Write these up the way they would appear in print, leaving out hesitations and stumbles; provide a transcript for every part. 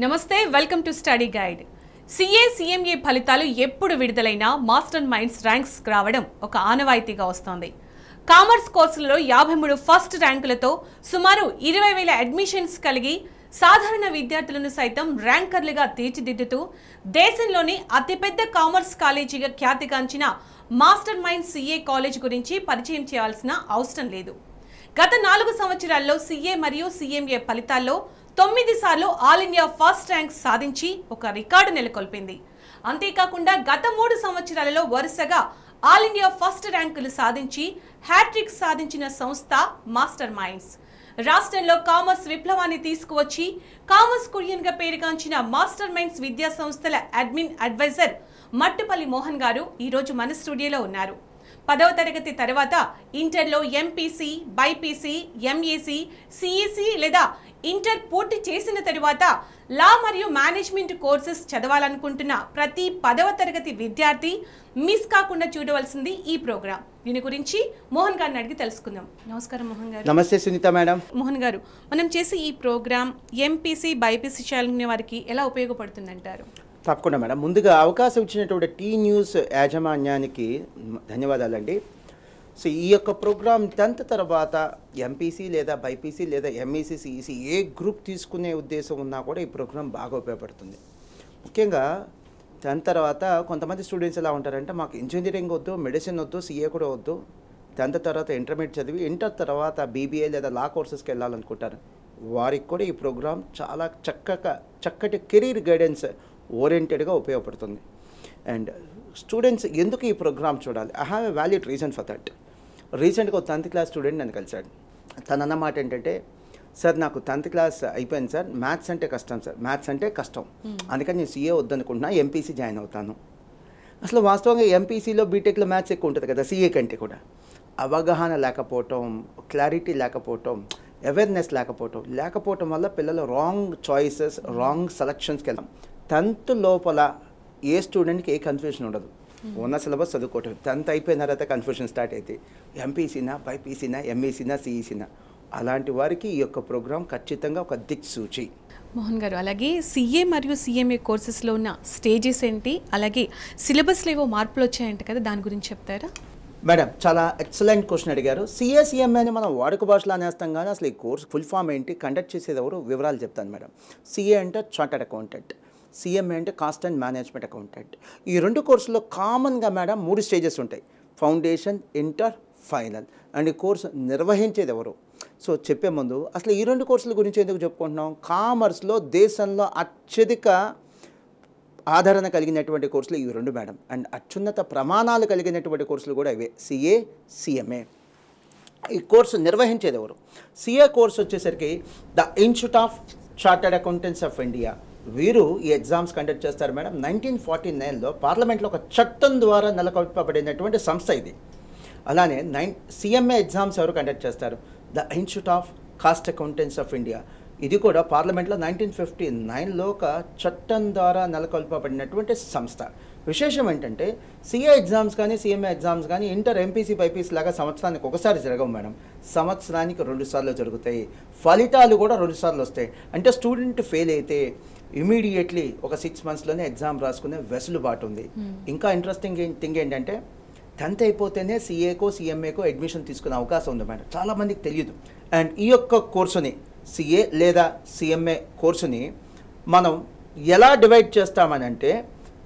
నమస్తే welcome to study guide. CA ఫలితాలు ఎప్పుడు విడుదలైనా మాస్టర్ మైండ్స్ ర్యాంక్స్ రావడం ఒక ఆనవాయితీగా వస్తోంది. కామర్స్ కోర్సులలో 53 ఫస్ట్ ర్యాంకులతో సుమారు 20,000 అడ్మిషన్స్ కలిగి సాధారణ విద్యార్థులను సైతం ర్యాంకర్లుగా తీర్చిదిద్దుతూ దేశంలోని అతిపెద్ద కామర్స్ కాలేజీగా ఖ్యాతిగాంచిన మాస్టర్ మైండ్ CA కాలేజ్ గురించి పరిచయం చేయాల్సిన అవసరం లేదు. గత 4 సంవత్సరాల్లో CA మరియు CMA ఫలితాల్లో 9 సార్లు ఆల్ ఇండియా ఫస్ట్ ర్యాంక్ సాధించి ఒక రికార్డు నెలకొల్పింది. అంతేకాకుండా గత 3 సంవత్సరాలలో వరుసగా ఆల్ ఇండియా ఫస్ట్ ర్యాంకులు సాధించి హ్యాట్రిక్ సాధించిన సంస్థ మాస్టర్ మైండ్స్. రాష్ట్రంలో కామర్స్ విప్లవాన్ని తీసుకువచ్చి కామర్స్ కురియన్ గా పేరుగాంచిన మాస్టర్ మైండ్స్ విద్యా సంస్థల అడ్మిన్ అడ్వైజర్ మట్టుపల్లి మోహన్ గారు ఈరోజు మన స్టూడియోలో ఉన్నారు. 10వ తరగతి తర్వాత ఇంటర్లో MPC, BPC, MAC, CEC లేదా ఇంటర్ పూర్తి చేసిన తరువాత లా మరియు మేనేజ్మెంట్ కోర్సెస్ చదవాలనుకుంటున్న ప్రతి 10వ తరగతి విద్యార్థి మిస్ కాకుండా చూడవలసింది ఈ ప్రోగ్రామ్. దీని గురించి మోహన్ గారిని అడిగి తెలుసుకుందాం. నమస్కారం మోహన్ గారు. నమస్తే సునీత మేడం. మోహన్ గారు, మనం చేసే ఈ ప్రోగ్రామ్ MPC, BPC చదివిన వారికి ఎలా ఉపయోగపడుతుందంటారు? తప్పకుండా మేడం. ముందుగా అవకాశం ఇచ్చినటువంటి టీ న్యూస్ యాజమాన్యానికి ధన్యవాదాలండి. సో ఈ యొక్క ప్రోగ్రామ్ 10th తర్వాత MPC లేదా BPC లేదా MEC, CEC ఏ గ్రూప్ తీసుకునే ఉద్దేశం ఉన్నా కూడా ఈ ప్రోగ్రామ్ బాగా ఉపయోగపడుతుంది. ముఖ్యంగా 10th తర్వాత కొంతమంది స్టూడెంట్స్ ఎలా ఉంటారంటే మాకు ఇంజనీరింగ్ వద్దు, మెడిసిన్ వద్దు, CA కూడా వద్దు, 10th తర్వాత ఇంటర్మీడియట్ చదివి ఇంటర్ తర్వాత BBA లేదా లా కోర్సెస్కి వెళ్ళాలనుకుంటారు. వారికి కూడా ఈ ప్రోగ్రామ్ చాలా చక్కటి కెరీర్ గైడెన్స్ ఓరియంటెడ్గా ఉపయోగపడుతుంది. అండ్ స్టూడెంట్స్ ఎందుకు ఈ ప్రోగ్రామ్ చూడాలి? I have a valid reason for that. రీసెంట్గా ఒక 10th క్లాస్ స్టూడెంట్ నన్ను కలిశాడు. తన అన్నమాట ఏంటంటే, సార్ నాకు 10th క్లాస్ అయిపోయింది సార్, మ్యాథ్స్ అంటే కష్టం సార్, మ్యాథ్స్ అంటే కష్టం, అందుకని నేను CA వద్దనుకుంటున్నా, MPC జాయిన్ అవుతాను. అసలు వాస్తవంగా MPCలో బీటెక్లో మ్యాథ్స్ ఎక్కువ ఉంటుంది కదా CA కంటే కూడా. అవగాహన లేకపోవటం, క్లారిటీ లేకపోవటం, అవేర్నెస్ లేకపోవటం వల్ల పిల్లలు రాంగ్ చాయిసెస్, రాంగ్ సెలక్షన్స్కి వెళ్తాం. 10th లోపల ఏ స్టూడెంట్కి ఏ కన్ఫ్యూషన్ ఉండదు, ఉన్న సిలబస్ చదువుకోవటం. 10th అయిపోయిన తర్వాత కన్ఫ్యూషన్ స్టార్ట్ అయితే MPCనా, BPCనా, MECనా, CECనా, అలాంటి వారికి ఈ యొక్క ప్రోగ్రామ్ ఖచ్చితంగా ఒక దిక్సూచి. మోహన్ గారు, అలాగే CA మరియు CMA కోర్సెస్లో ఉన్న స్టేజెస్ ఏంటి, అలాగే సిలబస్లో ఏవో మార్పులు వచ్చాయంట కదా, దాని గురించి చెప్తారా? మేడం, చాలా ఎక్సలెంట్ క్వశ్చన్ అడిగారు. CA, CMA అని మనం వాడుక భాషలో అనేస్తాం కానీ అసలు ఈ కోర్స్ ఫుల్ ఫామ్ ఏంటి, కండక్ట్ చేసేది ఎవరు, వివరాలు చెప్తాను మేడం. CA అంటే చార్టర్డ్ అకౌంటెంట్, CMA అంటే కాస్ట్ అండ్ మేనేజ్మెంట్ అకౌంటెంట్. ఈ 2 కోర్సులో కామన్గా మేడం 3 స్టేజెస్ ఉంటాయి: ఫౌండేషన్, ఇంటర్, ఫైనల్. అండ్ ఈ కోర్సు నిర్వహించేది ఎవరు? సో చెప్పే ముందు అసలు ఈ 2 కోర్సుల గురించి ఎందుకు చెప్పుకుంటున్నాం? కామర్స్లో దేశంలో అత్యధిక ఆదరణ కలిగినటువంటి కోర్సులు ఈ 2 మేడం. అండ్ అత్యున్నత ప్రమాణాలు కలిగినటువంటి కోర్సులు కూడా ఇవే, CA, CMA. ఈ కోర్సు నిర్వహించేది ఎవరు? CA కోర్సు వచ్చేసరికి the institute of chartered accountants of India. వీరు ఈ ఎగ్జామ్స్ కండక్ట్ చేస్తారు మేడం. 1949లో పార్లమెంట్లో ఒక చట్టం ద్వారా నెలకొల్పబడినటువంటి సంస్థ ఇది. అలానే CMA ఎగ్జామ్స్ ఎవరు కండక్ట్ చేస్తారు? The institute of cost accountants of India. ఇది కూడా పార్లమెంట్లో 1959లో ఒక చట్టం ద్వారా నెలకొల్పబడినటువంటి సంస్థ. విశేషం ఏంటంటే CA ఎగ్జామ్స్ కానీ, CMA ఎగ్జామ్స్ కానీ ఇంటర్, MPC, BPC లాగా సంవత్సరానికి ఒకసారి జరగవు మేడం. సంవత్సరానికి 2 సార్లు జరుగుతాయి. ఫలితాలు కూడా 2 సార్లు వస్తాయి. అంటే స్టూడెంట్ ఫెయిల్ అయితే ఇమీడియట్లీ ఒక 6 monthsలోనే ఎగ్జామ్ రాసుకునే వెసులుబాటు ఉంది. ఇంకా ఇంట్రెస్టింగ్ థింగ్ ఏంటంటే 10th అయిపోతేనే CAకో, CMAకో అడ్మిషన్ తీసుకునే అవకాశం ఉంది మేడం. చాలామందికి తెలియదు. అండ్ ఈ యొక్క కోర్సుని, CA లేదా CMA కోర్సుని మనం ఎలా డివైడ్ చేస్తామని అంటే,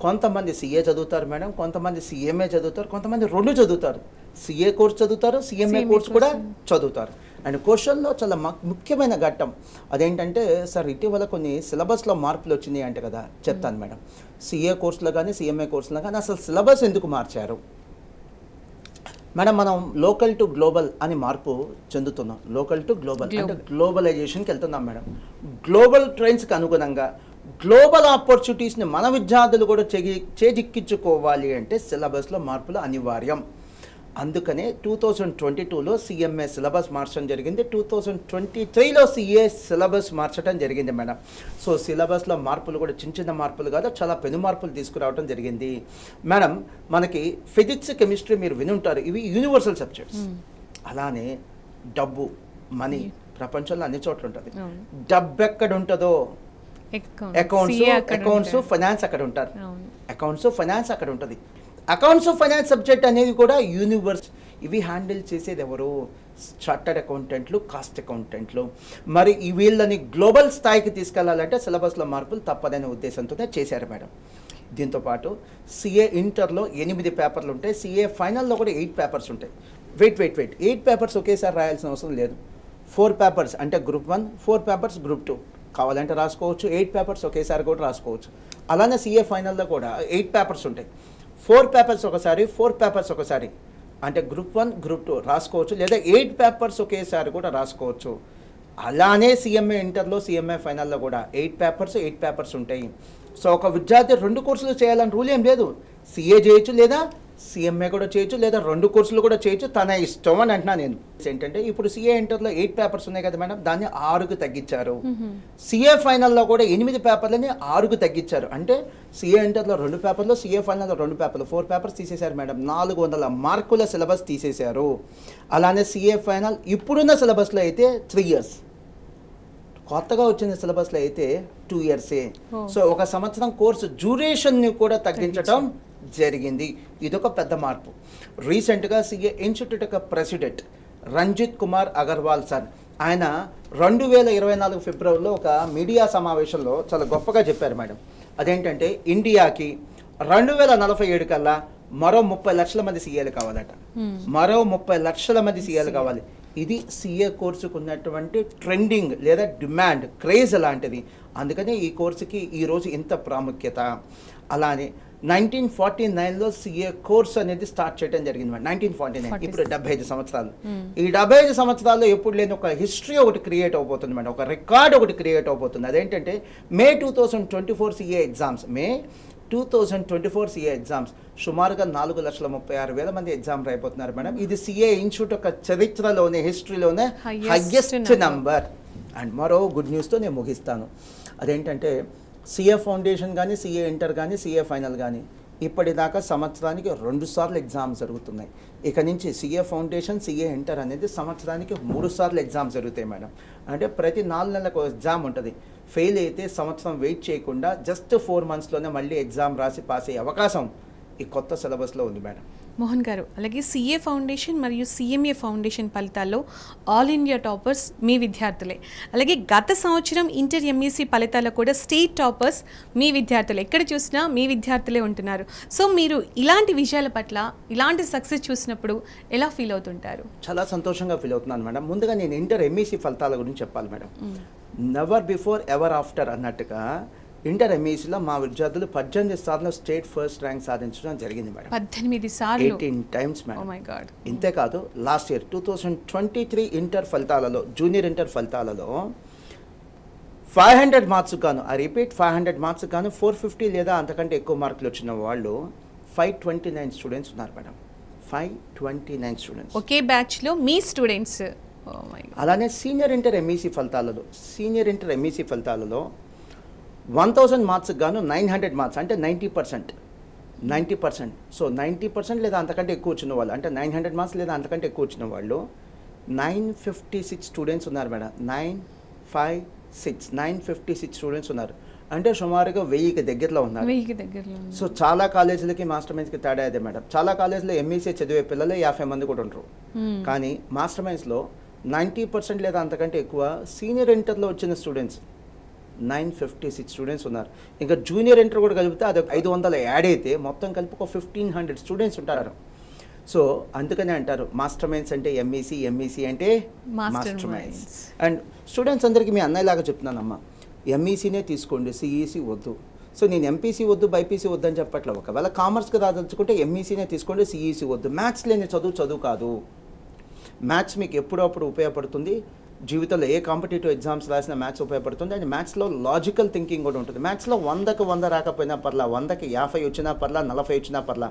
కొంతమంది CA చదువుతారు మేడం, కొంతమంది CMA చదువుతారు, కొంతమంది 2 చదువుతారు. CA కోర్స్ చదువుతారు, CMA కోర్స్ కూడా చదువుతారు. అండ్ క్వశ్చన్లో చాలా ముఖ్యమైన ఘట్టం అదేంటంటే, సార్ ఇటీవల కొన్ని సిలబస్లో మార్పులు వచ్చినాయి అంటే కదా, చెప్తాను మేడం. CA కోర్సులో కానీ, CMA కోర్సులో కానీ అసలు సిలబస్ ఎందుకు మార్చారు మేడం? మనం లోకల్ టు గ్లోబల్ అని మార్పు చెందుతున్నాం. లోకల్ టు గ్లోబల్ అంటే గ్లోబలైజేషన్కి వెళ్తున్నాం మేడం. గ్లోబల్ ట్రెండ్స్కి అనుగుణంగా గ్లోబల్ ఆపర్చునిటీస్ని మన విద్యార్థులు కూడా చేజిక్కించుకోవాలి అంటే సిలబస్లో మార్పులు అనివార్యం. అందుకనే 2022లో CMA సిలబస్ మార్చడం జరిగింది, 2023లో CA సిలబస్ మార్చడం జరిగింది మేడం. సో సిలబస్లో మార్పులు కూడా చిన్న మార్పులు కాదు, చాలా పెను మార్పులు తీసుకురావడం జరిగింది మేడం. మనకి ఫిజిక్స్, కెమిస్ట్రీ మీరు వినుంటారు, ఇవి యూనివర్సల్ సబ్జెక్ట్స్. అలానే డబ్బు, మనీ ప్రపంచంలో అన్ని చోట్ల ఉంటుంది. డబ్బు ఎక్కడ ఉంటుందో అకౌంట్స్ ఫైనాన్స్ అక్కడ ఉంటారు. అకౌంట్స్ ఫైనాన్స్ అక్కడ ఉంటుంది. అకౌంట్స్ ఫైనాన్స్ సబ్జెక్ట్ అనేది కూడా యూనివర్స్. ఇవి హ్యాండిల్ చేసేది ఎవరు? చార్టర్డ్ అకౌంటెంట్లు, కాస్ట్ అకౌంటెంట్లు. మరి ఈ వీళ్ళని గ్లోబల్ స్థాయికి తీసుకెళ్లాలంటే సిలబస్లో మార్పులు తప్పదనే ఉద్దేశంతోనే చేశారు మేడం. దీంతోపాటు సిఏ ఇంటర్లో 8 పేపర్లు ఉంటాయి, సిఏ ఫైనల్లో కూడా 8 పేపర్స్ ఉంటాయి. వెయిట్ 8 పేపర్స్ ఒకేసారి రాయాల్సిన అవసరం లేదు. 4 పేపర్స్ అంటే గ్రూప్ 1, 4 పేపర్స్ గ్రూప్ 2 కావాలంటే రాసుకోవచ్చు. 8 పేపర్స్ ఒకేసారి కూడా రాసుకోవచ్చు. అలానే సిఏ ఫైనల్లో కూడా 8 పేపర్స్ ఉంటాయి. 4 పేపర్స్ ఒకసారి, 4 పేపర్స్ ఒకసారి అంటే గ్రూప్ 1, గ్రూప్ 2 రాసుకోవచ్చు, లేదా 8 పేపర్స్ ఒకేసారి కూడా రాసుకోవచ్చు. అలానే సిఎంఏ ఇంటర్లో, సిఎంఏ ఫైనల్లో కూడా 8 పేపర్స్ ఉంటాయి. సో ఒక విద్యార్థి 2 కోర్సులు చేయాలని రూల్ ఏం లేదు. సిఏ చేయొచ్చు, లేదా సిఎంఏ కూడా చేయొచ్చు, లేదా 2 కోర్సులు కూడా చేయొచ్చు, తన ఇష్టం అని అంటున్నా నేను. ఏంటంటే ఇప్పుడు సిఏ ఇంటర్లో 8 పేపర్స్ ఉన్నాయి కదా మేడం, దాన్ని 6కు తగ్గించారు. సిఏ ఫైనల్లో కూడా 8 పేపర్లని 6కు తగ్గించారు. అంటే సిఏ ఇంటర్లో 2 పేపర్లు, సిఏ ఫైనల్లో 2 పేపర్లు, 4 పేపర్స్ తీసేశారు మేడం. 400 మార్కుల సిలబస్ తీసేశారు. అలానే సిఏ ఫైనల్ ఇప్పుడున్న సిలబస్లో అయితే 3 years, కొత్తగా వచ్చిన సిలబస్లో అయితే 2 years. సో 1 సంవత్సరం కోర్సు డ్యూరేషన్ని కూడా తగ్గించడం జరిగింది. ఇదొక పెద్ద మార్పు. రీసెంట్గా సిఏ ఇన్స్టిట్యూట్ యొక్క ప్రెసిడెంట్ రంజిత్ కుమార్ అగర్వాల్ సార్, ఆయన 2024 ఫిబ్రవరిలో ఒక మీడియా సమావేశంలో చాలా గొప్పగా చెప్పారు మేడం. అదేంటంటే ఇండియాకి 2047 కల్లా మరో 30 లక్షల మంది సీఏలు కావాలట. మరో 30 లక్షల మంది సీఏలు కావాలి. ఇది సిఏ కోర్సుకు ఉన్నటువంటి ట్రెండింగ్ లేదా డిమాండ్, క్రేజ్ లాంటిది. అందుకనే ఈ కోర్సుకి ఈరోజు ఇంత ప్రాముఖ్యత. అలానే 1949లో సిఏ కోర్స్ అనేది స్టార్ట్ చేయడం జరిగింది. 1949 ఇప్పుడు 75 సంవత్సరాలు. ఈ 75 సంవత్సరాల్లో ఎప్పుడు లేని ఒక హిస్టరీ ఒకటి క్రియేట్ అవబోతుంది మేడం, ఒక రికార్డ్ ఒకటి క్రియేట్ అవబోతుంది. అదేంటంటే మే 2024 సిఏ ఎగ్జామ్స్, మే 2024 సిఏ ఎగ్జామ్స్ సుమారుగా 4,36,000 మంది ఎగ్జామ్ రాయిపోతున్నారు మేడం. ఇది సిఏ ఇన్స్టిట్యూట్ యొక్క చరిత్రలోనే, హిస్టరీలోనే హైయెస్ట్ నంబర్. అండ్ మరో గుడ్ న్యూస్తో నేను ముగిస్తాను. అదేంటంటే సిఏ ఫౌండేషన్ కానీ, సిఏ ఇంటర్ కానీ, సిఏ ఫైనల్ కానీ ఇప్పటిదాకా సంవత్సరానికి 2 సార్లు ఎగ్జామ్ జరుగుతున్నాయి. ఇక నుంచి సిఏ ఫౌండేషన్, సిఏ ఇంటర్ అనేది సంవత్సరానికి 3 సార్లు ఎగ్జామ్ జరుగుతాయి మేడం. అంటే ప్రతి 4 నెలలకు ఎగ్జామ్ ఉంటుంది. ఫెయిల్ అయితే సంవత్సరం వెయిట్ చేయకుండా జస్ట్ 4 monthsలోనే మళ్ళీ ఎగ్జామ్ రాసి పాస్ అయ్యే అవకాశం ఈ కొత్త సిలబస్లో ఉంది మేడం. మోహన్ గారు, అలాగే సిఏ ఫౌండేషన్ మరియు సిఎంఏ ఫౌండేషన్ ఫలితాల్లో ఆల్ ఇండియా టాపర్స్ మీ విద్యార్థులే. అలాగే గత సంవత్సరం ఇంటర్ ఎంఈసీ ఫలితాల్లో కూడా స్టేట్ టాపర్స్ మీ విద్యార్థులే. ఎక్కడ చూసినా మీ విద్యార్థులే ఉంటున్నారు. సో మీరు ఇలాంటి విషయాల పట్ల, ఇలాంటి సక్సెస్ చూసినప్పుడు ఎలా ఫీల్ అవుతుంటారు? చాలా సంతోషంగా ఫీల్ అవుతున్నాను మేడం. ముందుగా నేను ఇంటర్ ఎంఈసీ ఫలితాల గురించి చెప్పాలి madam. Never before ever after అన్నట్టుగా ఇంటర్ ఎంఈసీలో మా విద్యార్థులు 18 సార్లు స్టేట్ ఫస్ట్ ర్యాంక్ సాధించడం జరిగింది మేడం. 18 సార్లు, 18 times madam. Oh my god. ఇంతేకాదు లాస్ట్ ఇయర్ 2023 ఇంటర్ ఫలితాలలో, జూనియర్ ఇంటర్ ఫలితాలలో 500 మార్క్స్ గాను, ఐ రిపీట్ 500 మార్క్స్ గాను 450 లేదా అంతకంటే ఎక్కువ మార్కులు వచ్చిన వాళ్ళు 529 స్టూడెంట్స్ ఉన్నారు మేడం. 529 స్టూడెంట్స్ ఒకే బ్యాచ్లో మీ స్టూడెంట్స్. అలానే సీనియర్ ఇంటర్ ఎంఈసీ ఫలితాలలో 1000 మార్క్స్ గాను 900 మార్క్స్ అంటే 90%. సో 90% లేదా అంతకంటే ఎక్కువ వచ్చిన వాళ్ళు, అంటే 900 మార్క్స్ లేదా అంతకంటే ఎక్కువ వచ్చిన వాళ్ళు 956 స్టూడెంట్స్ ఉన్నారు మేడం. 956 స్టూడెంట్స్ ఉన్నారు. అంటే సుమారుగా 1000కి దగ్గరలో ఉన్నారు. సో చాలా కాలేజీలకి మాస్టర్ మైన్స్కి తేడా అదే మేడం. చాలా కాలేజీలో ఎంఈసీ చదివే పిల్లలే 50 మంది కూడా ఉంటారు. కానీ మాస్టర్ మైన్స్లో 90% లేదా అంతకంటే ఎక్కువ సీనియర్ ఇంటర్లో వచ్చిన స్టూడెంట్స్ 956 స్టూడెంట్స్ ఉన్నారు. ఇంకా జూనియర్ ఇంటర్ కూడా కలిపితే అది 500 యాడ్ అయితే మొత్తం కలిపి ఒక 1500 స్టూడెంట్స్ ఉంటారు. సో అందుకనే అంటారు మాస్టర్ మైండ్స్ అంటే ఎంఈసీ, ఎంఈసీ అంటే మాస్టర్ మైండ్స్. అండ్ స్టూడెంట్స్ అందరికీ మీ అన్నయ్యలాగా చెప్తున్నానమ్మా, ఎంఈసీనే తీసుకోండి, సిఈసీ వద్దు. సో నేను ఎంపీసీ వద్దు, బైపీసీ వద్దు అని చెప్పట్లే. ఒకవేళ కామర్స్కి రాదలుచుకుంటే ఎంఈసీనే తీసుకోండి, సిఈసీ వద్దు. మ్యాథ్స్ లేని చదువు కాదు. మ్యాథ్స్ మీకు ఎప్పుడప్పుడు ఉపయోగపడుతుంది. జీవితంలో ఏ కాంపిటేటివ్ ఎగ్జామ్స్ రాసినా మ్యాథ్స్ ఉపయోగపడుతుంది. అండ్ మ్యాథ్స్లో లాజికల్ థింకింగ్ కూడా ఉంటుంది. మ్యాథ్స్లో 100కి 100 రాకపోయినా పర్లా, 100కి 50 వచ్చినా పర్లా, 40 వచ్చినా పర్లా,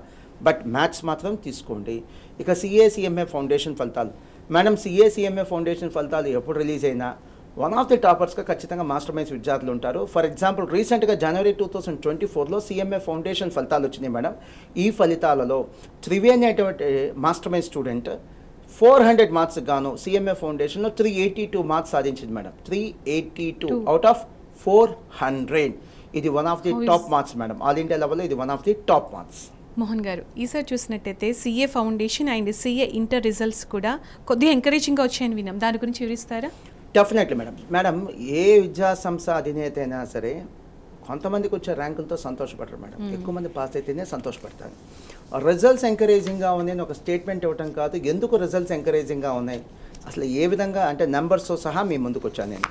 బట్ మ్యాథ్స్ మాత్రం తీసుకోండి. ఇక సిఏ ఫౌండేషన్ ఫలితాలు మేడం. సిఏ ఫౌండేషన్ ఫలితాలు ఎప్పుడు రిలీజ్ అయినా వన్ ఆఫ్ ది టాపర్స్గా ఖచ్చితంగా మాస్టర్ మైండ్స్ విద్యార్థులు ఉంటారు. ఫర్ ఎగ్జాంపుల్ రీసెంట్గా జనవరి 2024లో సిఎంఏ ఫౌండేషన్ ఫలితాలు వచ్చినాయి మేడం. ఈ ఫలితాలలో త్రివేణి అనేటువంటి మాస్టర్ మైండ్ స్టూడెంట్ 400 మార్క్స్ గాను సిఎంఏ ఫౌండేషన్లో 382 మార్క్స్ సాధించింది మేడం. 382 out of 400. ఇది one of the top marks madam. All India లెవెల్లో ఇది one of the top marks. Mohan గారు, ఈసారి చూసినట్టయితే CA foundation and CA inter results కూడా కొద్దిగా ఎంకరేజింగ్గా వచ్చాయని విన్నాం. దాని గురించి వివరిస్తారా? Definitely madam. మేడం, ఏ విద్యా సంస్థ అధినేత అయినా సరే కొంతమందికి వచ్చే ర్యాంకులతో సంతోషపడరు మేడం. ఎక్కువ మంది పాస్ అయితేనే సంతోషపడతారు. రిజల్ట్స్ ఎంకరేజింగ్గా ఉన్నాయని ఒక స్టేట్మెంట్ ఇవ్వటం కాదు, ఎందుకు రిజల్ట్స్ ఎంకరేజింగ్గా ఉన్నాయి, అసలు ఏ విధంగా అంటే నెంబర్స్తో సహా మీ ముందుకు వచ్చాను నేను.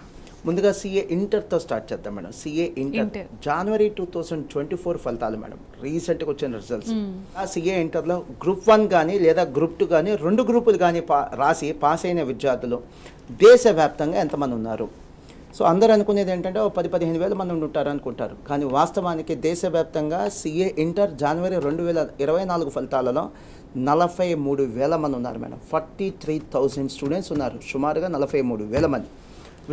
ముందుగా సిఏ ఇంటర్తో స్టార్ట్ చేద్దాం మేడం. సిఏ ఇంటర్ జనవరి 2024 ఫలితాలు మేడం, రీసెంట్గా వచ్చిన రిజల్ట్స్. ఆ సిఏ ఇంటర్లో గ్రూప్ 1 కానీ లేదా గ్రూప్ 2 కానీ 2 గ్రూపులు కానీ రాసి పాస్ అయిన విద్యార్థులు దేశవ్యాప్తంగా ఎంతమంది ఉన్నారు? సో అందరూ అనుకునేది ఏంటంటే 10-15 వేల మంది ఉంటారు అనుకుంటారు, కానీ వాస్తవానికి దేశవ్యాప్తంగా సిఏ ఇంటర్ జనవరి 2024 ఫలితాలలో 43,000 మంది ఉన్నారు మేడం. 43,000 స్టూడెంట్స్ ఉన్నారు, సుమారుగా 43,000 మంది.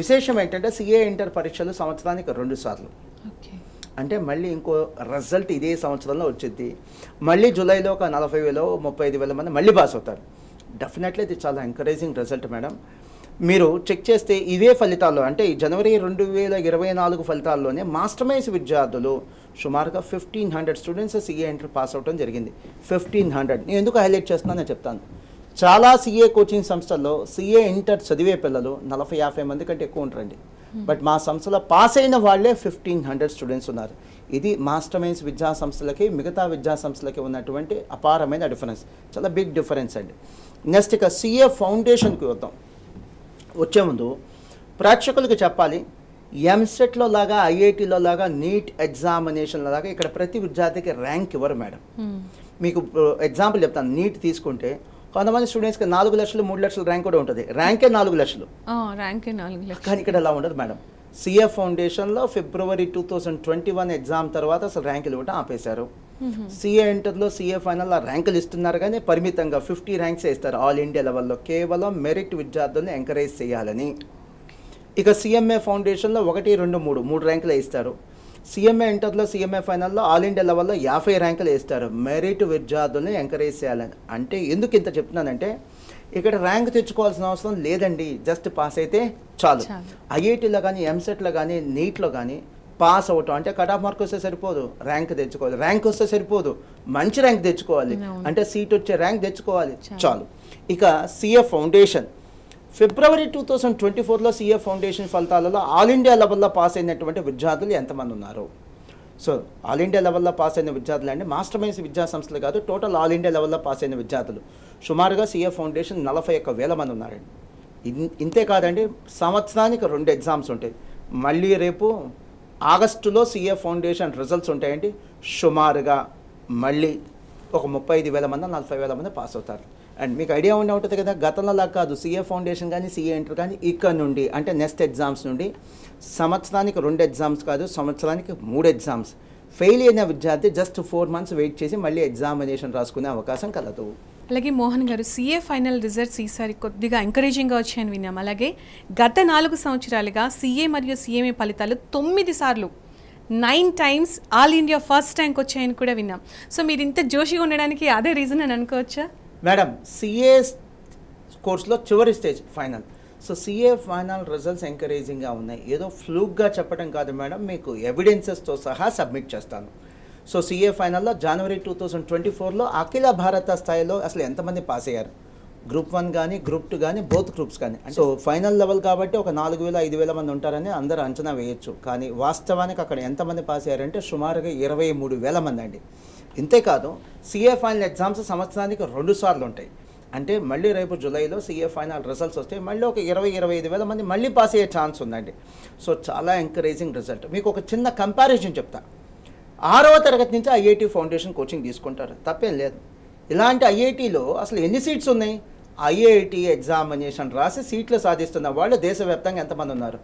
విశేషం ఏంటంటే సిఏ ఇంటర్ పరీక్షలు సంవత్సరానికి 2 సార్లు. అంటే మళ్ళీ ఇంకో రిజల్ట్ ఇదే సంవత్సరంలో వచ్చింది. మళ్ళీ జూలైలో ఒక 40,000 35,000 మంది మళ్ళీ పాస్ అవుతారు. డెఫినెట్లీ ఇది చాలా ఎంకరేజింగ్ రిజల్ట్ మేడం. మీరు చెక్ చేస్తే ఇవే ఫలితాల్లో అంటే జనవరి 2024 ఫలితాల్లోనే మాస్టర్ మైన్స్ విద్యార్థులు సుమారుగా 1,500 స్టూడెంట్స్ సిఏ ఇంటర్ పాస్ అవడం జరిగింది. 1,500 నేను ఎందుకు హైలైట్ చేస్తున్నానో చెప్తాను. చాలా సిఏ కోచింగ్ సంస్థల్లో సిఏ ఇంటర్ చదివే పిల్లలు 40-50 మంది కంటే ఎక్కువ ఉంటారండి. బట్ మా సంస్థలో పాస్ అయిన వాళ్ళే 1,500 స్టూడెంట్స్ ఉన్నారు. ఇది మాస్టర్ మైన్స్ విద్యా సంస్థలకి మిగతా విద్యా సంస్థలకి ఉన్నటువంటి అపారమైన డిఫరెన్స్, చాలా బిగ్ డిఫరెన్స్ అండి. నెక్స్ట్ ఇక సిఏ ఫౌండేషన్కి వద్దాం. వచ్చే ముందు ప్రేక్షకులకు చెప్పాలి, ఎంసెట్లో లాగా ఐఐటీలో లాగా నీట్ ఎగ్జామినేషన్లో లాగా ఇక్కడ ప్రతి విద్యార్థికి ర్యాంక్ ఇవ్వరు మేడం. మీకు ఎగ్జాంపుల్ చెప్తాను. నీట్ తీసుకుంటే కొంతమంది స్టూడెంట్స్కి 4 లక్షలు 3 లక్షల ర్యాంక్ కూడా ఉంటుంది, ర్యాంకే 4 లక్షలు. కానీ ఇక్కడ అలా ఉండదు మేడం. సిఏ ఫౌండేషన్లో ఫిబ్రవరి 2021 ఎగ్జామ్ తర్వాత అసలు ర్యాంకులు ఇవ్వటం ఆపేశారు. సిఏ ఇంటర్లో సిఏ ఫైనల్లో ర్యాంకులు ఇస్తున్నారు, కానీ పరిమితంగా 50 ర్యాంక్స్ ఇస్తారు ఆల్ ఇండియా లెవెల్లో, కేవలం మెరిట్ విద్యార్థులను ఎంకరేజ్ చేయాలని. ఇక సిఎంఏ ఫౌండేషన్లో 1, 2, 3 ర్యాంకులు ఇస్తారు. సిఎంఏ ఇంటర్లో సిఎంఏ ఫైనల్లో ఆల్ ఇండియా లెవెల్లో 50 ర్యాంకులు ఇస్తారు, మెరిట్ విద్యార్థులను ఎంకరేజ్ చేయాలని. అంటే ఎందుకు ఇంత చెప్తున్నానంటే ఇక్కడ ర్యాంక్ తెచ్చుకోవాల్సిన అవసరం లేదండి, జస్ట్ పాస్ అయితే చాలు. ఐఐటీలో కానీ ఎంసెట్లో కానీ నీట్లో కానీ పాస్ అవటం అంటే కట్ ఆఫ్ మార్క్ వస్తే సరిపోదు, ర్యాంక్ తెచ్చుకోవాలి. ర్యాంక్ వస్తే సరిపోదు, మంచి ర్యాంక్ తెచ్చుకోవాలి, అంటే సీట్ వచ్చే ర్యాంక్ తెచ్చుకోవాలి, చాలు. ఇక సిఏ ఫౌండేషన్ ఫిబ్రవరి 2024లో సిఏ ఫౌండేషన్ ఫలితాలలో ఆల్ ఇండియా లెవెల్లో పాస్ అయినటువంటి విద్యార్థులు ఎంతమంది ఉన్నారు? సో ఆల్ ఇండియా లెవెల్లో పాస్ అయిన విద్యార్థులు అంటే మాస్టర్ మైన్స్ విద్యా సంస్థలు కాదు, టోటల్ ఆల్ ఇండియా లెవెల్లో పాస్ అయిన విద్యార్థులు సుమారుగా సిఏ ఫౌండేషన్ 41,000 మంది ఉన్నారండి. ఇంతే కాదండి, సంవత్సరానికి 2 ఎగ్జామ్స్ ఉంటాయి. మళ్ళీ రేపు ఆగస్టులో సిఏ ఫౌండేషన్ రిజల్ట్స్ ఉంటాయండి. సుమారుగా మళ్ళీ ఒక 35,000 మంది 40,000 మంది పాస్ అవుతారు. అండ్ మీకు ఐడియా ఉండే ఉంటుంది కదా, గతంలో లాగా కాదు, సిఏ ఫౌండేషన్ కానీ సిఏ ఇంటర్ కానీ ఇక్కడ నుండి అంటే నెక్స్ట్ ఎగ్జామ్స్ నుండి సంవత్సరానికి 2 ఎగ్జామ్స్ కాదు, సంవత్సరానికి 3 ఎగ్జామ్స్. ఫెయిల్ అయిన విద్యార్థి జస్ట్ 4 మంత్స్ వెయిట్ చేసి మళ్ళీ ఎగ్జామినేషన్ రాసుకునే అవకాశం కలదు. అలాగే మోహన్ గారు, సిఏ ఫైనల్ రిజల్ట్స్ ఈసారి కొద్దిగా ఎంకరేజింగ్గా వచ్చాయని విన్నాం. అలాగే గత 4 సంవత్సరాలుగా సిఏ మరియు సిఎంఏ ఫలితాలు 9 సార్లు 9 times all India first rank వచ్చాయని కూడా విన్నాం. సో మీరు ఇంత జోషిగా ఉండడానికి అదే రీజన్ అని అనుకోవచ్చా? మేడం, సిఏ కోర్సులో చివరి stage final. So CA final results ఎంకరేజింగ్గా ఉన్నాయి. ఏదో ఫ్లూక్గా చెప్పడం కాదు మేడం, మీకు ఎవిడెన్సెస్తో సహా సబ్మిట్ చేస్తాను. సో సిఏ ఫైనల్లో జనవరి 2024లో అఖిల భారత స్థాయిలో అసలు ఎంతమంది పాస్ అయ్యారు? గ్రూప్ 1 కానీ గ్రూప్ 2 కానీ బోత్ గ్రూప్స్ కానీ. సో ఫైనల్ లెవెల్ కాబట్టి ఒక 4,000-5,000 మంది ఉంటారని అందరూ అంచనా వేయచ్చు, కానీ వాస్తవానికి అక్కడ ఎంతమంది పాస్ అయ్యారంటే సుమారుగా 23,000 మంది అండి. ఇంతేకాదు సిఏ ఫైనల్ ఎగ్జామ్స్ సంవత్సరానికి 2 సార్లు ఉంటాయి. అంటే మళ్ళీ రేపు జూలైలో సిఏ ఫైనల్ రిజల్ట్స్ వస్తే మళ్ళీ ఒక 20-25,000 మంది మళ్ళీ పాస్ అయ్యే ఛాన్స్ ఉందండి. సో చాలా ఎంకరేజింగ్ రిజల్ట్. మీకు ఒక చిన్న కంపారిజన్ చెప్తా. 6వ తరగతి నుంచి ఐఐటి ఫౌండేషన్ కోచింగ్ తీసుకుంటారు, తప్పేం లేదు. ఇలాంటి ఐఐటీలో అసలు ఎన్ని సీట్స్ ఉన్నాయి? ఐఐటి ఎగ్జామినేషన్ రాసి సీట్లు సాధిస్తున్న వాళ్ళు దేశవ్యాప్తంగా ఎంతమంది ఉన్నారు?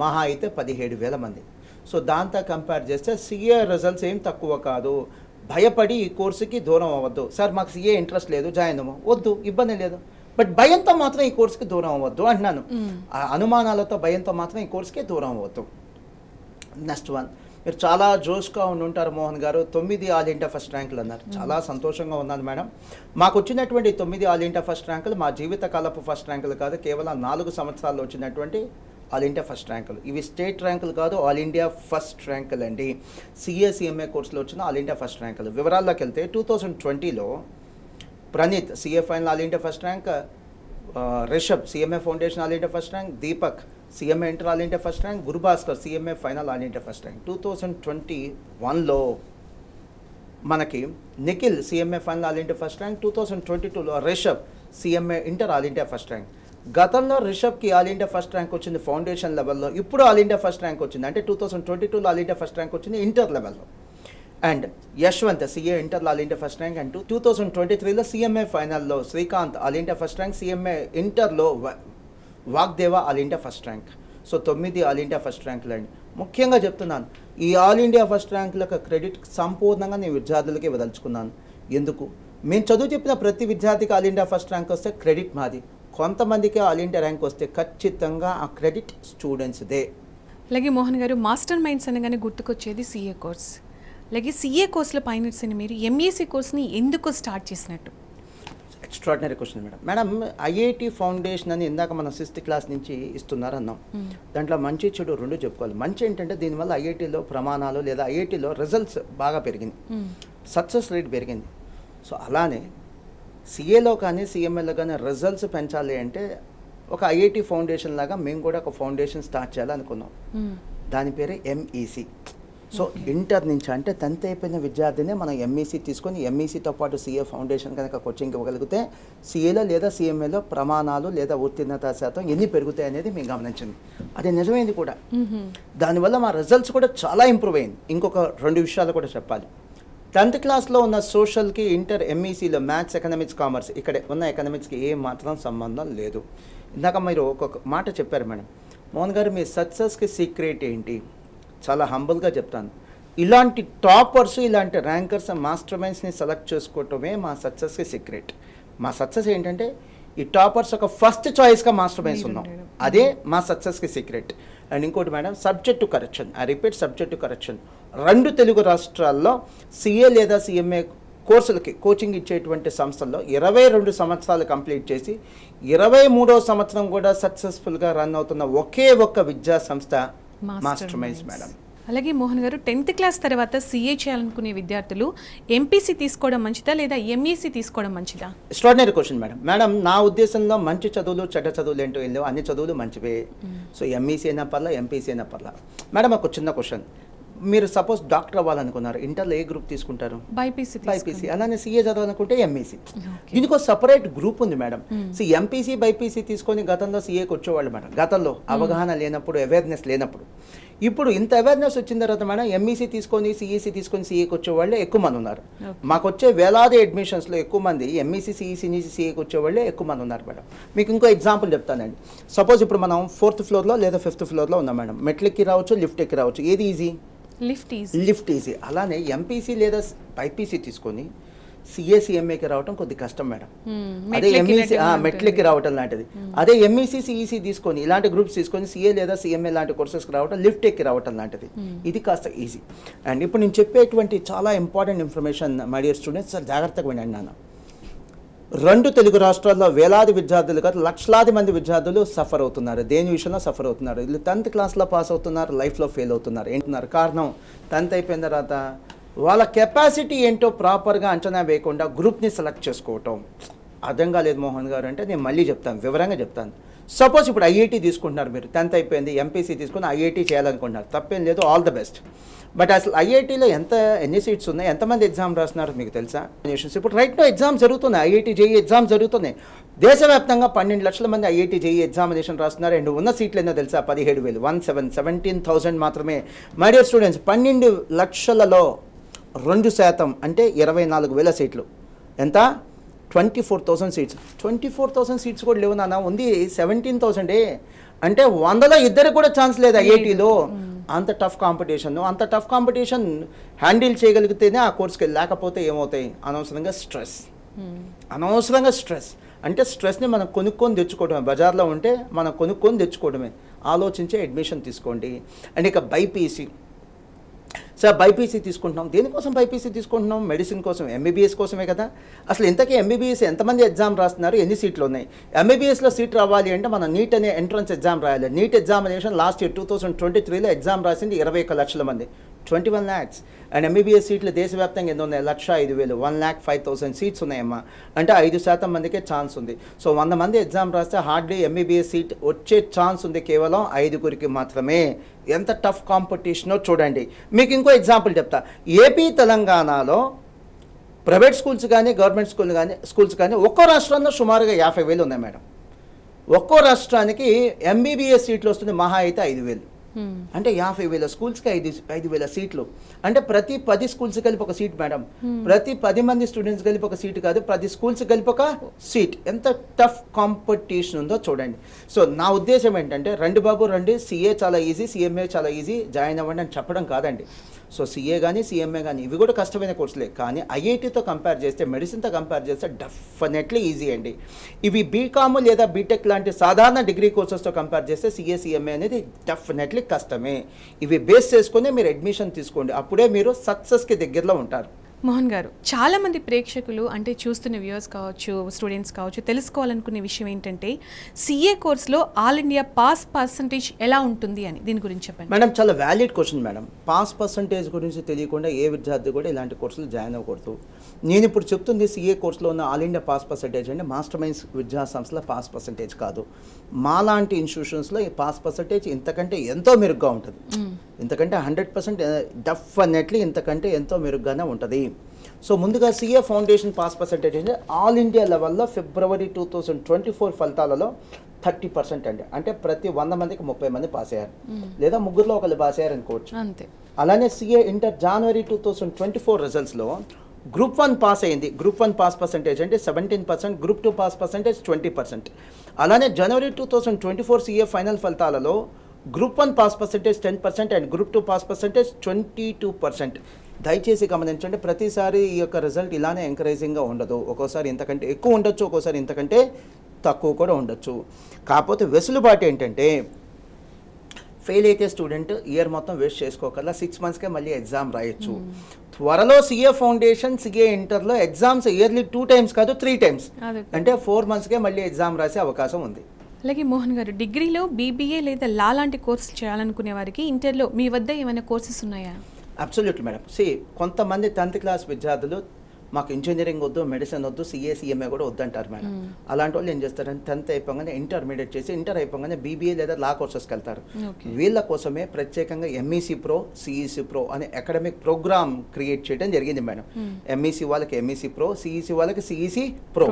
మహా అయితే 17,000 మంది. సో దాంతో కంపేర్ చేస్తే సిఏ రిజల్ట్స్ ఏం తక్కువ కాదు. భయపడి ఈ కోర్సుకి దూరం అవ్వద్దు. సార్ మాకు సిఏ ఇంట్రెస్ట్ లేదు, జాయిన్ అవ్వము, వద్దు, ఇబ్బంది లేదు. బట్ భయంతో మాత్రం ఈ కోర్సుకి దూరం అవ్వద్దు అంటున్నాను. అనుమానాలతో భయంతో మాత్రం ఈ కోర్సుకి దూరం అవ్వద్దు. నెక్స్ట్ వన్, మీరు చాలా జోష్గా ఉంటారు మోహన్ గారు, 9 ఆల్ ఇండియా ఫస్ట్ ర్యాంకులు అన్నారు. చాలా సంతోషంగా ఉన్నాను మేడం. మాకు వచ్చినటువంటి 9 ఆల్ ఇండియా ఫస్ట్ ర్యాంకులు మా జీవిత కాలపు ఫస్ట్ ర్యాంకులు కాదు, కేవలం 4 సంవత్సరాల్లో వచ్చినటువంటి ఆల్ ఇండియా ఫస్ట్ ర్యాంకులు. ఇవి స్టేట్ ర్యాంకులు కాదు, ఆల్ ఇండియా ఫస్ట్ ర్యాంకులు అండి. సిఏ కోర్సులో వచ్చిన ఆల్ ఇండియా ఫస్ట్ ర్యాంకులు. వివరాల్లోకి వెళ్తే 2020లో Praneeth CA final all India first rank, Rishabh CMA foundation all India first rank, Deepak CMA inter all India first rank, Gurubhaskar CMA final all India first rank. 2021లో మనకి Nikhil CMA final all India first rank. 2022లో Rishabh CMA inter all India first rank. గతంలో రిషబ్కి all India first rank వచ్చింది foundation లెవెల్లో, ఇప్పుడు all India first rank వచ్చింది. అంటే 2022లో ఆల్ ఇండియా ఫస్ట్ ర్యాంక్ వచ్చింది ఇంటర్ లెవెల్లో. అండ్ యశ్వంత్ సిఏ ఇంటర్లో all India first rank. And 2023లో సిఎంఏ ఫైనల్లో Srikanth all India first rank, CMA ఇంటర్లో Vagdeva all India first rank. So 9 all India first ర్యాంకులు అండి. ముఖ్యంగా చెప్తున్నాను, ఈ ఆల్ ఇండియా ఫస్ట్ ర్యాంకులకు క్రెడిట్ సంపూర్ణంగా నేను విద్యార్థులకే వదలుచుకున్నాను. ఎందుకు? మేము చదువు చెప్పిన ప్రతి విద్యార్థికి ఆల్ ఇండియా ఫస్ట్ ర్యాంక్ వస్తే క్రెడిట్ మాది, కొంతమందికి ఆల్ ఇండియా ర్యాంక్ వస్తే ఖచ్చితంగా ఆ క్రెడిట్ స్టూడెంట్స్దే. అలాగే మోహన్ గారు, మాస్టర్ మైండ్స్ అనగానే గుర్తుకొచ్చేది సిఏ కోర్స్. అలాగే సిఏ కోర్సులో పైన మీరు ఎంఈసీ కోర్స్ని ఎందుకు స్టార్ట్ చేసినట్టు? Extraordinary question madam. Madam, IIT foundation అని ఇందాక మనం 6th క్లాస్ నుంచి ఇస్తున్నారు అన్నాం. దాంట్లో మంచి చెడు రెండు చెప్పుకోవాలి. మంచి ఏంటంటే దీనివల్ల ఐఐటీలో ప్రమాణాలు లేదా ఐఐటీలో రిజల్ట్స్ బాగా పెరిగింది, సక్సెస్ రేట్ పెరిగింది. సో అలానే సిఏలో కానీ సిఎంఏలో కానీ రిజల్ట్స్ పెంచాలి అంటే ఒక ఐఐటి ఫౌండేషన్ లాగా మేము కూడా ఒక ఫౌండేషన్ స్టార్ట్ చేయాలనుకున్నాం. దాని పేరే ఎంఈసి. సో ఇంటర్ నుంచి అంటే 10th అయిపోయిన విద్యార్థినే మనం ఎంఈసీ తీసుకొని ఎంఈసీతో పాటు సిఏ ఫౌండేషన్ కనుక కోచింగ్ ఇవ్వగలిగితే సిఏలో లేదా సిఎంఏలో ప్రమాణాలు లేదా ఉత్తీర్ణత శాతం ఎన్ని పెరుగుతాయి అనేది మేము గమనించింది. అది నిజమైంది కూడా. దానివల్ల మా రిజల్ట్స్ కూడా చాలా ఇంప్రూవ్ అయింది. ఇంకొక 2 విషయాలు కూడా చెప్పాలి. 10th క్లాస్లో ఉన్న సోషల్కి ఇంటర్ ఎంఈసీలో మ్యాథ్స్, ఎకనామిక్స్, కామర్స్ ఇక్కడ ఉన్న ఎకనామిక్స్కి ఏ మాత్రం సంబంధం లేదు. ఇందాక మీరు ఒక్కొక్క మాట చెప్పారు మేడం. మోహన్ గారు, మీ సక్సెస్కి సీక్రెట్ ఏంటి? చాలా హంబుల్గా చెప్తాను. ఇలాంటి టాపర్స్, ఇలాంటి ర్యాంకర్స్, మాస్టర్ మైండ్స్ని సెలెక్ట్ చేసుకోవటమే మా సక్సెస్కి సీక్రెట్. మా సక్సెస్ ఏంటంటే ఈ టాపర్స్ ఒక ఫస్ట్ చాయిస్గా మాస్టర్ మైండ్స్ ఉన్నాం, అదే మా సక్సెస్కి సీక్రెట్. అండ్ ఇంకోటి madam, subject to correction. I repeat, subject to correction. 2 Telugu రాష్ట్రాల్లో సిఏ లేదా సిఎంఏ కోర్సులకి కోచింగ్ ఇచ్చేటువంటి సంస్థల్లో 22 సంవత్సరాలు కంప్లీట్ చేసి 23వ సంవత్సరం కూడా సక్సెస్ఫుల్గా రన్ అవుతున్న ఒకే ఒక్క విద్యా సంస్థ మాస్టర్ మైండ్స్ మేడం. అలాగే మోహన్ గారు, 10th క్లాస్ తర్వాత సిఏ చేయాలనుకునే విద్యార్థులు ఎంపీసీ తీసుకోవడం మంచిదా లేదా ఎంఈసీ తీసుకోవడం మంచిదా? Extraordinary question madam. మేడం, నా ఉద్దేశంలో మంచి చదువులు చెడ్డ చదువులు ఏంటో ఏం లేవు, అన్ని చదువులు మంచివే. సో ఎంఈసీ అయినా పర్లా, ఎంపీసీ అయినా పర్లా. మేడం, ఒక చిన్న క్వశ్చన్. మీరు సపోజ్ డాక్టర్ అవ్వాలనుకున్నారు, ఇంటర్లో ఏ గ్రూప్ తీసుకుంటారు? బైపీసీ. అలానే సిఏ చదవాలనుకుంటే ఎంఈసీ. దీనికి ఒక సపరేట్ గ్రూప్ ఉంది మేడం. సో ఎంపీసీ బైపీసీ తీసుకొని గతంలో సిఏకి వచ్చేవాళ్ళు మేడం, గతంలో అవగాహన లేనప్పుడు, అవేర్నెస్ లేనప్పుడు. ఇప్పుడు ఇంత అవేర్నెస్ వచ్చిన తర్వాత మేడం ఎంఈసీ తీసుకొని సిఈసీ తీసుకొని సిఏకి వచ్చేవాళ్ళే ఎక్కువ మంది ఉన్నారు. మాకు వచ్చే వేలాది అడ్మిషన్స్లో ఎక్కువ మంది ఎంఈసీ సిఈసీ నుంచి సిఏకి వచ్చేవాళ్ళే ఎక్కువ మంది ఉన్నారు మేడం. మీకు ఇంకో ఎగ్జాంపుల్ చెప్తానండి. సపోజ్ ఇప్పుడు మనం 4th ఫ్లోర్లో లేదా 5th ఫ్లోర్లో ఉన్నాం మేడం. మెట్లెక్కి రావచ్చు, లిఫ్ట్ ఎక్కి రావచ్చు. ఏది ఈజీ? Lift easy. అలానే ఎంపీసీ లేదా బైపీసీ తీసుకొని సిఏ సిఎంఏకి రావటం కొద్ది కష్టం మేడం. అదే ఎంఈసీ మెట్లెక్కి రావటం లాంటిది. అదే ఎంఈసీ సిఈసీ తీసుకొని ఇలాంటి గ్రూప్స్ తీసుకొని సిఏ లేదా సిఎంఏ లాంటి కోర్సెస్కి రావటం, లిఫ్ట్ ఎక్కి రావటం లాంటిది. ఇది కాస్త ఈజీ. అండ్ ఇప్పుడు నేను చెప్పేటువంటి చాలా important information my dear students, చాలా జాగ్రత్తగా వినండి నాన్న. 2 తెలుగు రాష్ట్రాల్లో వేలాది విద్యార్థులు కాదు, లక్షలాది మంది విద్యార్థులు సఫర్ అవుతున్నారు. దేని విషయంలో సఫర్ అవుతున్నారు? వీళ్ళు 10th క్లాస్లో పాస్ అవుతున్నారు, లైఫ్లో ఫెయిల్ అవుతున్నారు. ఏంటున్నారు కారణం? 10th అయిపోయిన తర్వాత వాళ్ళ కెపాసిటీ ఏంటో ప్రాపర్గా అంచనా వేయకుండా గ్రూప్ని సెలెక్ట్ చేసుకోవటం. అర్థం కాలేదు మోహన్ గారు అంటే నేను మళ్ళీ చెప్తాను, వివరంగా చెప్తాను. సపోజ్ ఇప్పుడు ఐఐటీ తీసుకుంటున్నారు, మీరు 10th అయిపోయింది, ఎంపీసీ తీసుకుని ఐఐటీ చేయాలనుకుంటున్నారు, తప్పేం లేదు, ఆల్ ద బెస్ట్. బట్ అసలు ఐఐటీలో ఎన్ని సీట్స్ ఉన్నాయి, ఎంతమంది ఎగ్జామ్ రాస్తున్నారు మీకు తెలుసా? ఇప్పుడు రైట్ నో ఎగ్జామ్స్ జరుగుతున్నాయి, ఐఐటీ జేఈ ఎగ్జామ్స్ జరుగుతున్నాయి. దేశవ్యాప్తంగా 12 లక్షల మంది ఐఐటీ జేఈ ఎగ్జామినేషన్ రాస్తున్నారు. అండ్ ఉన్న సీట్లు ఏందో తెలుసా? 17,000, 17,000 మాత్రమే. మై డియర్ స్టూడెంట్స్, 12 లక్షలలో 2% అంటే 24,000 సీట్లు. ఎంత? 24,000 సీట్స్. 24,000 సీట్స్ కూడా లేవు నాన్న, ఉంది 17,000. అంటే 100లో 2 కూడా ఛాన్స్ లేదు ఐఐటీలో. అంత టఫ్ కాంపిటీషన్. అంత టఫ్ కాంపిటీషన్ హ్యాండిల్ చేయగలిగితేనే ఆ కోర్స్కి, లేకపోతే ఏమవుతాయి? అనవసరంగా స్ట్రెస్. అంటే స్ట్రెస్ని మనం కొనుక్కొని తెచ్చుకోవడమే. బజార్లో ఉంటే మనం కొనుక్కొని తెచ్చుకోవడమే. ఆలోచించే అడ్మిషన్ తీసుకోండి. అండ్ ఇక బైపీసీ సార్ బైపీసీ తీసుకుంటున్నాం, దేనికోసం బైపీసీ తీసుకుంటున్నాం? మెడిసిన్ కోసం, ఎంబీబీఎస్ కోసమే కదా. అసలు ఇంతకీ ఎంబీబీఎస్ ఎంతమంది ఎగ్జామ్ రాస్తున్నారు, ఎన్ని సీట్లు ఉన్నాయి? ఎంబీబీఎస్లో సీట్ రావాలి అంటే మనం నీట్ అనే ఎంట్రన్స్ ఎగ్జామ్ రాయాలి. నీట్ ఎగ్జామినేషన్ లాస్ట్ ఇయర్ 2023లో ఎగ్జామ్ రాసింది 21 లక్షల మంది, 21 lakhs. అండ్ ఎంబీబీఎస్ సీట్లు దేశవ్యాప్తంగా ఎన్ని ఉన్నాయి? 1,05,000, 1,05,000 సీట్స్ ఉన్నాయమ్మా. అంటే 5% మందికే ఛాన్స్ ఉంది. సో 100 మంది ఎగ్జామ్ రాస్తే హార్డ్లీ ఎంబీబీఎస్ సీట్ వచ్చే ఛాన్స్ ఉంది కేవలం 5గురికి మాత్రమే. ఎంత టఫ్ కాంపిటీషనో చూడండి. మీకు ఇంకో ఎగ్జాంపుల్ చెప్తా. ఏపీ తెలంగాణలో ప్రైవేట్ స్కూల్స్ కానీ గవర్నమెంట్ స్కూల్స్ కానీ ఒక్కో రాష్ట్రంలో సుమారుగా 50,000 ఉన్నాయి మేడం. ఒక్కో రాష్ట్రానికి ఎంబీబీఎస్ సీట్లు వస్తుంది మహా అయితే 5,000. అంటే 50,000 స్కూల్స్కి 5,000 సీట్లు. అంటే ప్రతి 10 స్కూల్స్ కలిపి ఒక సీట్ మేడం. ప్రతి 10 మంది స్టూడెంట్స్ కలిపి ఒక సీట్ కాదు, 10 స్కూల్స్ కలిపి ఒక సీట్. ఎంత టఫ్ కాంపిటీషన్ ఉందో చూడండి. సో నా ఉద్దేశం ఏంటంటే, రండి బాబు రండి, సిఏ చాలా ఈజీ, సిఎంఏ చాలా ఈజీ, జాయిన్ అవ్వండి అని చెప్పడం కాదండి. సో సిఏ కానీ సిఎంఏ కానీ ఇవి కూడా కష్టమైన కోర్సులే, కానీ ఐఐటీతో కంపేర్ చేస్తే, మెడిసిన్తో కంపేర్ చేస్తే డెఫినెట్లీ ఈజీ అండి. ఇవి బీకామ్ లేదా బీటెక్ లాంటి సాధారణ డిగ్రీ కోర్సెస్తో కంపేర్ చేస్తే సిఏ సిఎంఏ అనేది డెఫినెట్లీ కష్టమే. ఇవి బేస్ చేసుకుని మీరు అడ్మిషన్ తీసుకోండి, అప్పుడే మీరు సక్సెస్కి దగ్గరలో ఉంటారు. మోహన్ గారు, చాలా మంది ప్రేక్షకులు అంటే చూస్తున్న వ్యూవర్స్ కావచ్చు, స్టూడెంట్స్ కావచ్చు, తెలుసుకోవాలనుకునే విషయం ఏంటంటే సిఏ కోర్సులో ఆల్ ఇండియా పాస్ పర్సంటేజ్ ఎలా ఉంటుంది అని, దీని గురించి చెప్పండి మేడం. చాలా valid question madam. Pass percentage గురించి తెలియకుండా ఏ విద్యార్థి కూడా ఇలాంటి కోర్సులు జాయిన్ అవ్వకూడదు. నేను ఇప్పుడు చెప్తుంది సిఏ కోర్సులో ఉన్న ఆల్ ఇండియా పాస్ పర్సంటేజ్ అంటే మాస్టర్ మైండ్స్ విద్యా సంస్థల పాస్ పర్సంటేజ్ కాదు. మాలాంటి ఇన్స్టిట్యూషన్స్లో ఈ పాస్ పర్సంటేజ్ ఇంతకంటే ఎంతో మెరుగ్గా ఉంటుంది. ఇంతకంటే 100% డెఫినెట్లీ ఇంతకంటే ఎంతో మెరుగ్గానే ఉంటుంది. సో ముందుగా సిఏ ఫౌండేషన్ పాస్ పర్సంటేజ్ అంటే ఆల్ ఇండియా లెవెల్లో ఫిబ్రవరి 2024 ఫలితాలలో 30% అండి. అంటే ప్రతి 100 మందికి 30 మంది పాస్ అయ్యారు, లేదా ముగ్గురులో ఒకళ్ళు పాస్ అయ్యారు అనుకోవచ్చు. అలానే సిఏ ఇంటర్ జనవరి 2024 రిజల్ట్స్లో గ్రూప్ 1 పాస్ అయింది. గ్రూప్ 1 పాస్ పర్సంటేజ్ అంటే 17%, గ్రూప్ 2 పాస్ పర్సంటేజ్ 20%. అలానే జనవరి 2024 సిఏ ఫైనల్ ఫలితాలలో group 1 pass percentage 10% and group 2 pass percentage 22%. దయచేసి గమనించండి, ప్రతిసారి ఈ యొక్క రిజల్ట్ ఇలానే ఎంకరేజింగ్గా ఉండదు. ఒక్కోసారి ఇంతకంటే ఎక్కువ ఉండొచ్చు, ఒక్కోసారి ఇంతకంటే తక్కువ కూడా ఉండొచ్చు. కాకపోతే వెసులుబాటు ఏంటంటే, ఫెయిల్ అయితే స్టూడెంట్ ఇయర్ మొత్తం వేస్ట్ చేసుకోకల్లా 6 మంత్స్కే మళ్ళీ ఎగ్జామ్ రాయొచ్చు. త్వరలో సిఏ ఫౌండేషన్, సిఏ ఇంటర్లో ఎగ్జామ్స్ ఇయర్లీ 2 times కాదు 3 times, అంటే 4 monthsకే మళ్ళీ ఎగ్జామ్ రాసే అవకాశం ఉంది. అలాగే మోహన్ గారు, డిగ్రీలో బీబీఏ లేదా లా లాంటి కోర్సులు చేయాలనుకునే వారికి ఇంటర్లో మీ వద్ద ఏమైనా కోర్సెస్ ఉన్నాయా? Absolutely madam. కొంతమంది 10th క్లాస్ విద్యార్థులు మాకు ఇంజనీరింగ్ వద్దు, మెడిసిన్ వద్దు, సిఏ సిఎంఏ కూడా వద్దంటారు మేడం. అలాంటి వాళ్ళు ఏం చేస్తారంటే 10th అయిపోగానే ఇంటర్మీడియట్ చేసి, ఇంటర్ అయిపోగానే బీబీఏ లేదా లా కోర్సెస్కి వెళ్తారు. వీళ్ళ కోసమే ప్రత్యేకంగా ఎంఈసీ ప్రో, సిఈసి ప్రో అనే అకాడమిక్ ప్రోగ్రామ్ క్రియేట్ చేయడం జరిగింది మేడం. ఎంఈసీ వాళ్ళకి ఎంఈసీ ప్రో, సిఈసి వాళ్ళకి సిఈసి ప్రో.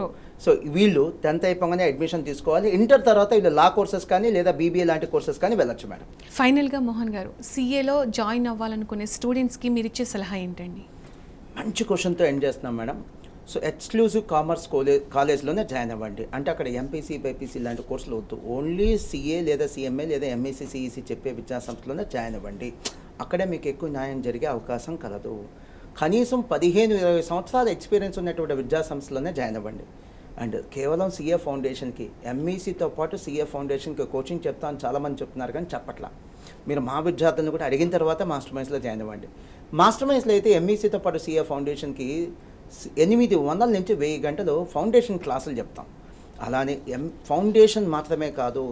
సో వీళ్ళు 10th అయిపోగానే అడ్మిషన్ తీసుకోవాలి. ఇంటర్ తర్వాత వీళ్ళు లా కోర్సెస్ కానీ లేదా బీబీఏ లాంటి కోర్సెస్ కానీ వెళ్ళొచ్చు మేడం. ఫైనల్గా మోహన్ గారు, సిఏలో జాయిన్ అవ్వాలనుకునే స్టూడెంట్స్కి మీరు ఇచ్చే సలహా ఏంటండి? మంచి క్వశ్చన్తో ఎండ్ చేస్తున్నాం మేడం. సో ఎక్స్క్లూజివ్ కామర్స్ కాలేజ్లోనే జాయిన్ అవ్వండి. అంటే అక్కడ ఎంపీసీ, బైపీసీ లాంటి కోర్సులు వద్దు, ఓన్లీ సిఏ లేదా సిఎంఏ లేదా ఎంఈసీ, సిఈసి చెప్పే విద్యా సంస్థలోనే జాయిన్ అవ్వండి. అక్కడే మీకు ఎక్కువ న్యాయం జరిగే అవకాశం కలదు. కనీసం 15-20 సంవత్సరాల ఎక్స్పీరియన్స్ ఉన్నటువంటి విద్యా సంస్థలోనే జాయిన్ అవ్వండి. అండ్ కేవలం సిఏ ఫౌండేషన్కి, ఎంఈసీతో పాటు సిఏ ఫౌండేషన్కి కోచింగ్ చెప్తాను చాలామంది చెప్తున్నారు, కానీ చెప్పట్లా. మీరు మా విద్యార్థులను కూడా అడిగిన తర్వాత మాస్టర్ మైండ్స్లో జాయిన్ అవ్వండి. మాస్టర్ మైండ్స్లో అయితే ఎంఈసీతో పాటు సిఏ ఫౌండేషన్కి 800 నుంచి 1000 గంటలు ఫౌండేషన్ క్లాసులు చెప్తాం. అలానే ఫౌండేషన్ మాత్రమే కాదు,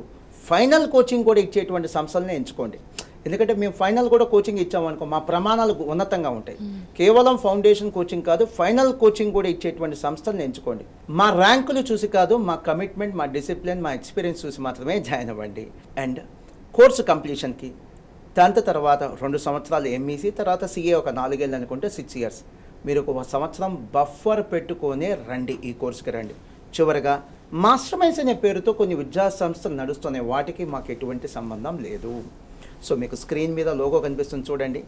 ఫైనల్ కోచింగ్ కూడా ఇచ్చేటువంటి సంస్థలనే ఎంచుకోండి. ఎందుకంటే మేము ఫైనల్ కూడా కోచింగ్ ఇచ్చామనుకో, మా ప్రమాణాలు ఉన్నతంగా ఉంటాయి. కేవలం ఫౌండేషన్ కోచింగ్ కాదు, ఫైనల్ కోచింగ్ కూడా ఇచ్చేటువంటి సంస్థలను ఎంచుకోండి. మా ర్యాంకులు చూసి కాదు, మా కమిట్మెంట్, మా డిసిప్లిన్, మా ఎక్స్పీరియన్స్ చూసి మాత్రమే జాయిన్ అవ్వండి. అండ్ కోర్సు కంప్లీషన్కి 10th తర్వాత 2 సంవత్సరాలు ఎంఈసీ, తర్వాత సిఏ ఒక 4 ఏళ్ళు అనుకుంటే 6 years. మీరు ఒక 1 సంవత్సరం బఫర్ పెట్టుకొని రండి, ఈ కోర్సుకి రండి. చివరిగా మాస్టర్ మైండ్స్ అనే పేరుతో కొన్ని విద్యా సంస్థలు నడుస్తున్నాయి, వాటికి మాకు ఎటువంటి సంబంధం లేదు. సో మీకు స్క్రీన్ మీద లోగో కనిపిస్తుంది చూడండి.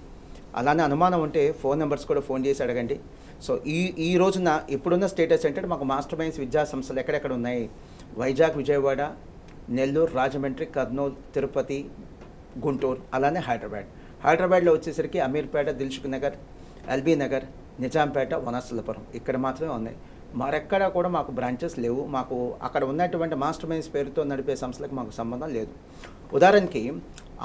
అలానే అనుమానం ఉంటే ఫోన్ నెంబర్స్ కూడా ఫోన్ చేసి అడగండి. సో ఈ రోజున ఇప్పుడున్న స్టేటస్ ఏంటంటే, మాకు మాస్టర్ మైండ్స్ విద్యా సంస్థలు ఎక్కడెక్కడ ఉన్నాయి? వైజాగ్, విజయవాడ, నెల్లూరు, రాజమండ్రి, కర్నూలు, తిరుపతి, గుంటూరు, అలానే హైదరాబాద్లో వచ్చేసరికి అమీర్పేట, దిల్సుఖ్ నగర్, ఎల్బీ నగర్, నిజాంపేట, వనస్థలపురం, ఇక్కడ మాత్రమే ఉన్నాయి. మరెక్కడా కూడా మాకు బ్రాంచెస్ లేవు. మాకు అక్కడ ఉన్నటువంటి మాస్టర్ మైండ్స్ పేరుతో నడిపే సంస్థలకు మాకు సంబంధం లేదు. ఉదాహరణకి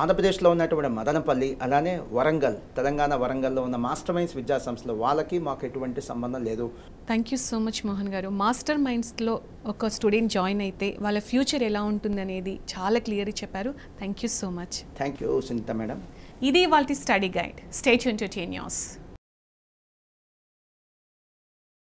ఆంధ్రప్రదేశ్లో ఉన్నటువంటి మదనపల్లి, అలానే వరంగల్, తెలంగాణ వరంగల్లో ఉన్న మాస్టర్ మైండ్స్ విద్యా సంస్థలు వాళ్ళకి మాకు ఎటువంటి సంబంధం లేదు. Thank you so much Mohan గారు. మాస్టర్ మైండ్స్లో ఒక స్టూడెంట్ జాయిన్ అయితే వాళ్ళ ఫ్యూచర్ ఎలా ఉంటుంది అనేది చాలా క్లియర్గా చెప్పారు. Thank you so much. Thank you Sunita madam. ఇది వాళ్ళ study guide. Stay tune to T news.